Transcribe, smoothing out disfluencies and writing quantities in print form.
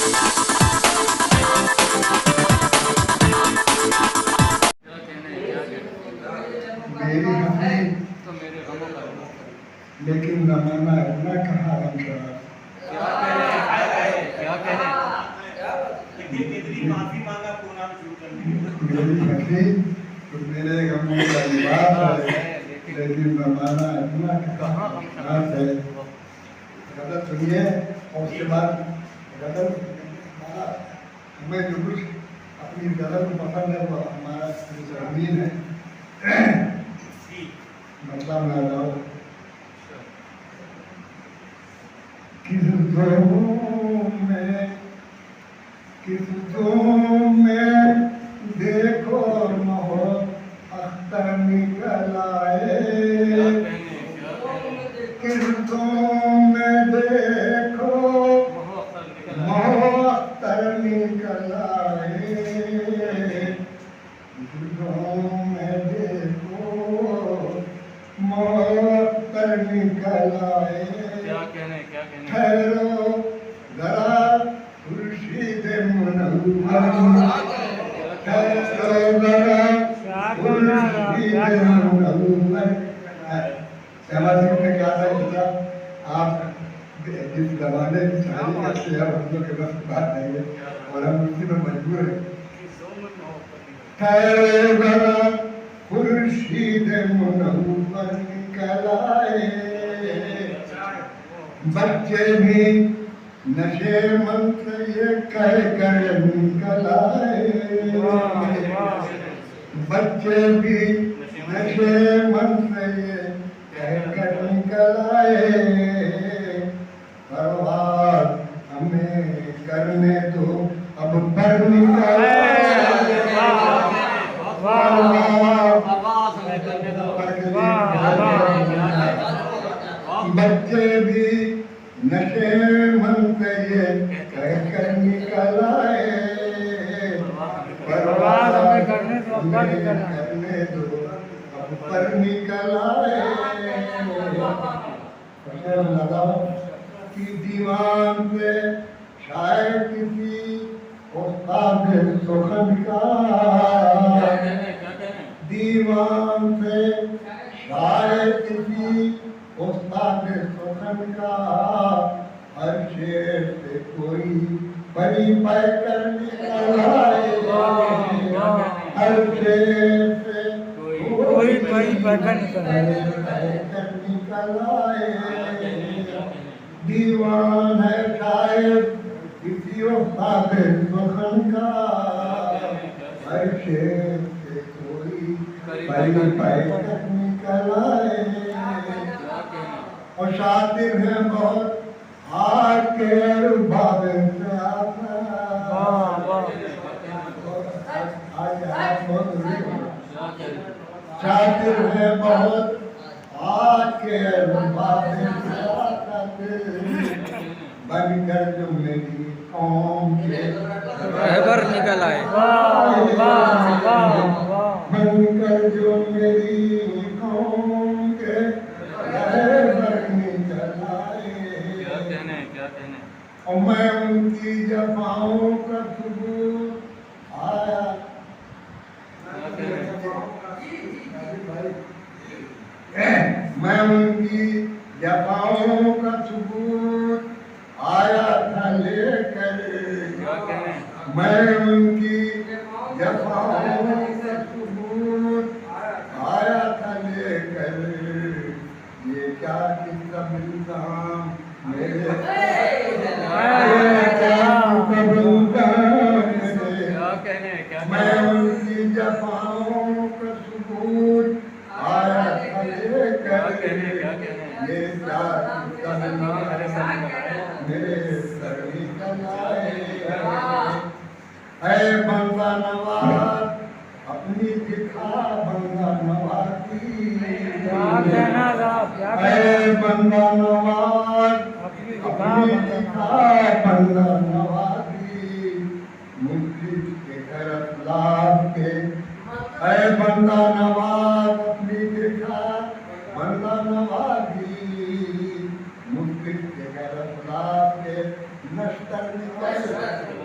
मेरी हंसी तो मेरे गमों का लेकिन जमाना इतना कहाँ रखा क्या कह रहे माफी मांगा प्रोग्राम शुरू करने के लिए। मेरी हंसी तो मेरे गमों का लिबास है, लेकिन जमाना इतना कहाँ है। गजल सुनिए और उसके बाद गजल हमें जो कुछ अपनी गजल को पसंद है वो हमारा जमीन है। मतलब ना जाओ किस जों में देखो मोहब्बत अख्तर निकल आए। किस जों में देखो मोहब्बत अख्तर निकल आए। किस जों में देखो मोहब्बत निकल आए। क्या कहने ठहरो जरा खुर्शीद मुनव्वर, ठहरो जरा खुर्शीद मुनव्वर। श्यामा सिंह ने कहा था बेटा आप जिस जमाने की शादी करते हैं हम लोग के बस बात नहीं है और हम उसी में मजबूर हैं। ठहरो जरा खुर्शीद मुनव्वर निकल आए। बच्चे भी नशे मन से ये कह कर निकल आए। बच्चे भी नशे मन से ये कह कर निकल आए। परवाह हमें करने दो अब पर निकल आए। बच्चे भी नशे मन से ये कह कर निकल आए। परवाह हमें करने दो अब पर निकल आए। लगाओ कि दीवान पे शायद किसी उस्ताद सुखन का, दीवान पे शायद किसी उस्ताद सुखन का, हर शेर से कोई बड़ी पैकर निकल आए। हर शेर से कोई बड़ी पैकर निकल आए। दीवान है शायद किसी उस्ताद सुखन का, हर शेर से कोई बड़ी पैकर निकल आए। और शातिर है बहुत हार के रुबाब से आता। शातिर है बहुत हार के रुबाब से आता। बनकर जो मेरी कौम के रहबर निकल आए। बनकर जो मेरी कौम के रहबर निकल आए। क्या कहने और मैं उनकी जफाओं का सबूत आया। मैं उनकी जफाओं का सबूत आया था लेकर। मैं उनकी जफाओं का सबूत आया था लेकर। ये क्या किस्सा मिलता मेरे मैं उनकी जफाओं का सबूत आया था लेकर। ये क्या किस्सा मेरे सर निकल आए। है बंदा नवाज अपनी दिखा बंदा नवाजी। है बंदा नवाज अपनी दिखा बंदा नवाजी। मुफ्ती के घर अफलाक के है बंदा नवाज अपनी दिखा बंदा नवाजी। मुफ्ती के घर अफलाक के नश्तर क्या स्वीकार करें?